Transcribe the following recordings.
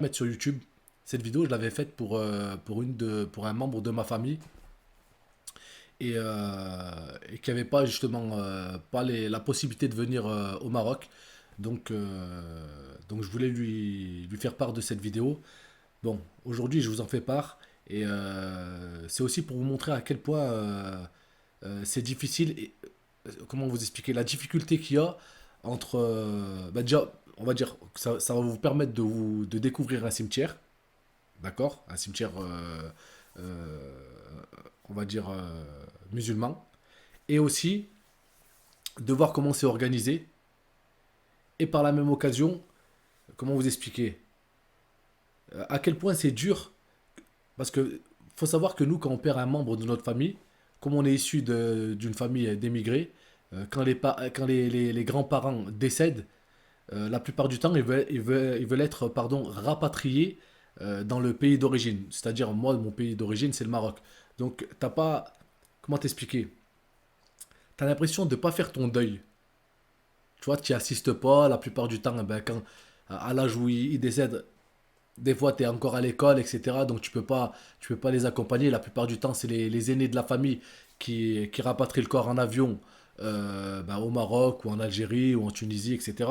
Mettre sur YouTube. Cette vidéo, je l'avais faite pour un membre de ma famille et qui n'avait pas justement pas la possibilité de venir au Maroc. Donc je voulais lui faire part de cette vidéo. Bon, aujourd'hui, je vous en fais part. Et c'est aussi pour vous montrer à quel point c'est difficile. Et, comment vous expliquer la difficulté qu'il y a entre. Bah déjà, on va dire que ça va vous permettre de découvrir un cimetière. D'accord? Un cimetière, euh, on va dire, musulman. Et aussi de voir comment c'est organisé. Et par la même occasion, comment vous expliquer à quel point c'est dur. Parce que faut savoir que nous, quand on perd un membre de notre famille, comme on est issu d'une famille d'émigrés, quand les grands-parents décèdent, la plupart du temps, ils veulent être pardon, rapatriés dans le pays d'origine. C'est-à-dire, moi, mon pays d'origine, c'est le Maroc. Donc, t'as pas. Comment t'expliquer? T'as l'impression de ne pas faire ton deuil. Tu vois, tu n'y assistes pas la plupart du temps. Eh ben, à l'âge où ils décèdent, des fois, tu es encore à l'école, etc. Donc, tu peux pas les accompagner. La plupart du temps, c'est les aînés de la famille qui rapatrient le corps en avion ben, au Maroc ou en Algérie ou en Tunisie, etc.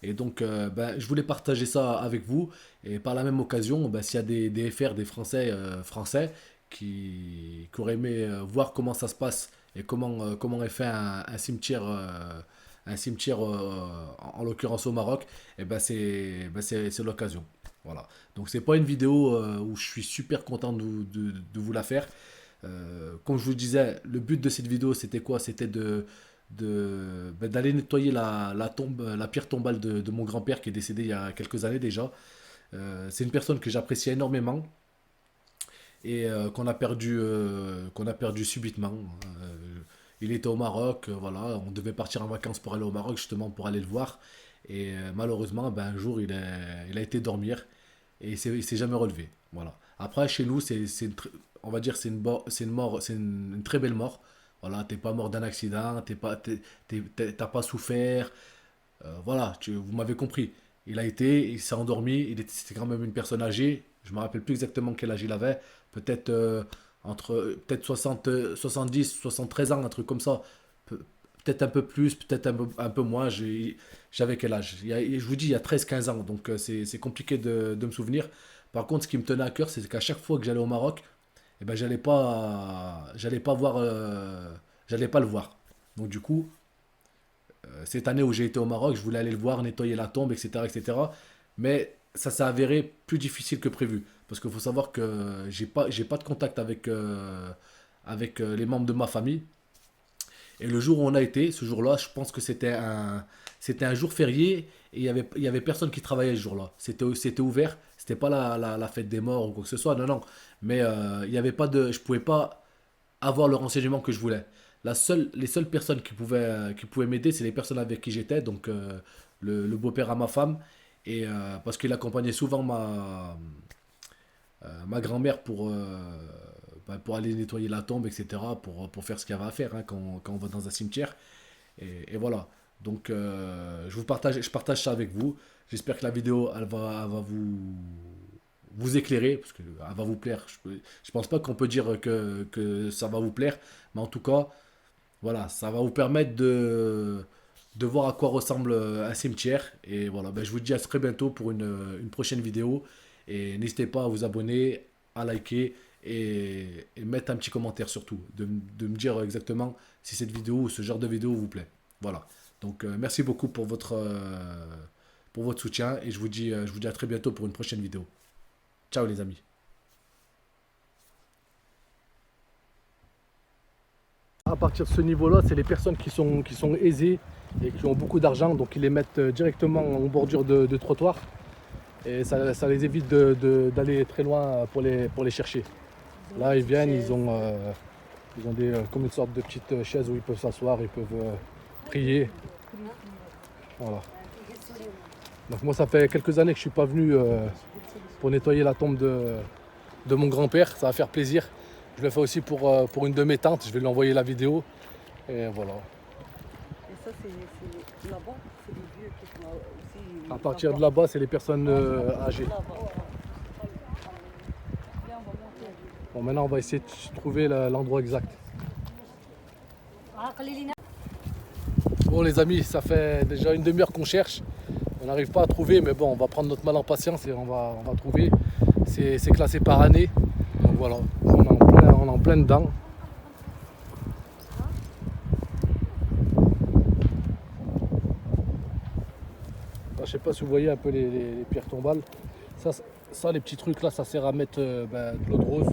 Et donc, ben, je voulais partager ça avec vous. Et par la même occasion, ben, s'il y a des FR, des Français, français qui auraient aimé voir comment ça se passe et comment est fait un cimetière en l'occurrence au Maroc, et c'est l'occasion. Voilà. Donc c'est pas une vidéo où je suis super content de vous la faire. Comme je vous disais, le but de cette vidéo c'était quoi? C'était d'aller nettoyer la tombe, la pierre tombale de mon grand-père qui est décédé il y a quelques années déjà. C'est une personne que j'apprécie énormément et qu'on a perdu subitement. Il était au Maroc, voilà, on devait partir en vacances pour aller au Maroc justement pour aller le voir. Et malheureusement, ben, un jour, il a été dormir et il s'est jamais relevé. Voilà. Après, chez nous, on va dire c'est une mort, une très belle mort. Voilà, t'es pas mort d'un accident, t'as pas souffert. Voilà, vous m'avez compris. Il s'est endormi, c'était quand même une personne âgée. Je me rappelle plus exactement quel âge il avait. Peut-être peut-être 70, 73 ans, un truc comme ça. Peut-être un peu plus, peut-être un peu moins. J'avais quel âge? Je vous dis, il y a 13 15 ans, donc c'est compliqué de me souvenir. Par contre, ce qui me tenait à cœur, c'est qu'à chaque fois que j'allais au Maroc, eh ben, j'allais pas voir, j'allais pas le voir. Donc du coup, cette année où j'ai été au Maroc, je voulais aller le voir, nettoyer la tombe, etc., etc. Mais ça s'est avéré plus difficile que prévu. Parce qu'il faut savoir que j'ai pas de contact avec les membres de ma famille. Et le jour où on a été, ce jour-là, je pense que c'était un jour férié et il y avait personne qui travaillait ce jour-là. C'était ouvert, c'était pas la fête des morts ou quoi que ce soit, non, non. Mais il y avait pas je pouvais pas avoir le renseignement que je voulais. Les seules personnes qui pouvaient m'aider, c'est les personnes avec qui j'étais, donc le beau-père à ma femme, et parce qu'il accompagnait souvent ma grand-mère pour aller nettoyer la tombe, etc., pour faire ce qu'il y avait à faire hein, quand on va dans un cimetière. Et voilà. Donc, je partage ça avec vous. J'espère que la vidéo, elle va vous éclairer, parce qu'elle va vous plaire. Je pense pas qu'on peut dire que ça va vous plaire, mais en tout cas, voilà, ça va vous permettre de voir à quoi ressemble un cimetière. Et voilà, ben, je vous dis à très bientôt pour une prochaine vidéo. Et n'hésitez pas à vous abonner, à liker et mettre un petit commentaire surtout, de me dire exactement si cette vidéo ou ce genre de vidéo vous plaît. Voilà. Donc merci beaucoup pour votre soutien et je vous dis à très bientôt pour une prochaine vidéo. Ciao les amis. À partir de ce niveau-là, c'est les personnes qui sont aisées et qui ont beaucoup d'argent, donc ils les mettent directement en bordure de trottoir et ça les évite d'aller très loin pour les chercher. Là, ils viennent, ils ont comme une sorte de petite chaise où ils peuvent s'asseoir, ils peuvent prier. Voilà. Donc moi, ça fait quelques années que je suis pas venu pour nettoyer la tombe de mon grand-père. Ça va faire plaisir. Je le fais aussi pour une de mes tantes. Je vais lui envoyer la vidéo. Et voilà. Et ça, c'est là-bas, c'est les vieux qui sont aussi. À partir de là-bas, c'est les personnes âgées. Là-bas. Bon, maintenant on va essayer de trouver l'endroit exact. Bon les amis, ça fait déjà une demi-heure qu'on cherche. On n'arrive pas à trouver, mais bon, on va prendre notre mal en patience et on va trouver. C'est classé par année. Donc voilà, on est en plein dedans. Je sais pas si vous voyez un peu les pierres tombales. Ça, les petits trucs là, ça sert à mettre de l'eau de rose.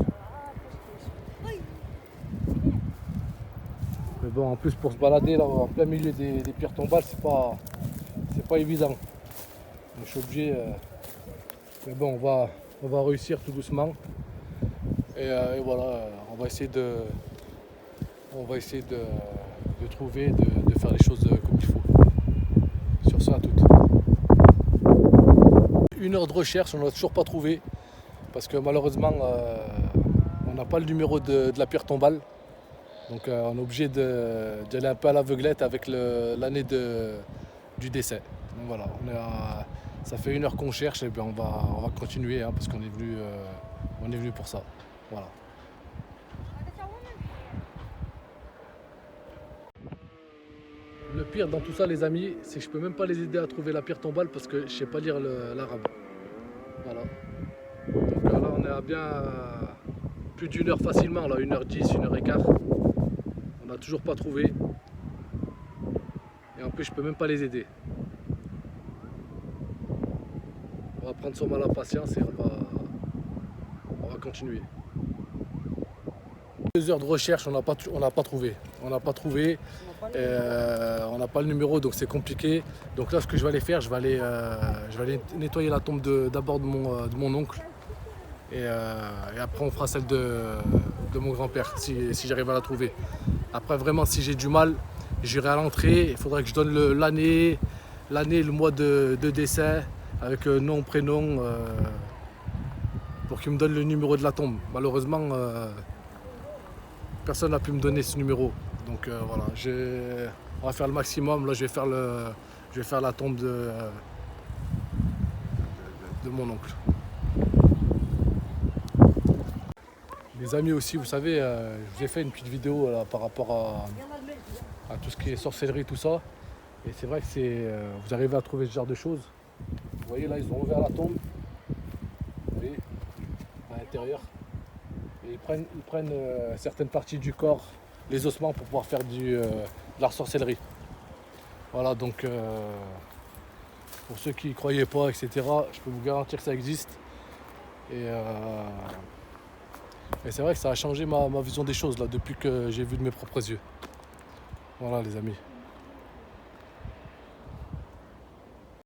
Mais bon, en plus pour se balader là en plein milieu des pierres tombales, c'est pas évident. Donc, je suis obligé. Mais bon, on va réussir tout doucement. Et voilà, on va essayer de trouver, de faire les choses comme il faut. Sur ça, à toutes. 1 heure de recherche, on n'a toujours pas trouvé. Parce que malheureusement, on n'a pas le numéro de la pierre tombale. Donc on est obligé d'y aller un peu à l'aveuglette avec l'année du décès. Donc voilà, ça fait 1 heure qu'on cherche et bien on va continuer hein, parce qu'on est venu pour ça. Voilà. Le pire dans tout ça les amis, c'est que je peux même pas les aider à trouver la pierre tombale parce que je sais pas lire l'arabe. Voilà. Donc là on est à bien plus d'1 heure facilement, là 1h10, 1h15. On n'a toujours pas trouvé. Et en plus je peux même pas les aider. On va prendre son mal à patience et on va continuer. 2 heures de recherche, on n'a pas trouvé. On n'a pas trouvé. On n'a pas le numéro, donc c'est compliqué. Donc là, ce que je vais aller faire, je vais aller nettoyer la tombe d'abord de mon oncle. Et après, on fera celle de mon grand-père, si j'arrive à la trouver. Après, vraiment, si j'ai du mal, j'irai à l'entrée. Il faudrait que je donne l'année, le mois de décès, avec nom, prénom, pour qu'il me donne le numéro de la tombe. Malheureusement, personne n'a pu me donner ce numéro. Donc voilà, on va faire le maximum. Là, je vais faire la tombe de mon oncle. Les amis aussi, vous savez, je vous ai fait une petite vidéo là, par rapport à tout ce qui est sorcellerie, tout ça. Et c'est vrai que vous arrivez à trouver ce genre de choses. Vous voyez là, ils ont ouvert la tombe. Vous voyez, à l'intérieur. Et ils prennent certaines parties du corps, les ossements, pour pouvoir faire de la sorcellerie. Voilà, donc pour ceux qui ne croyaient pas, etc., je peux vous garantir que ça existe. Et c'est vrai que ça a changé ma vision des choses là, depuis que j'ai vu de mes propres yeux. Voilà les amis.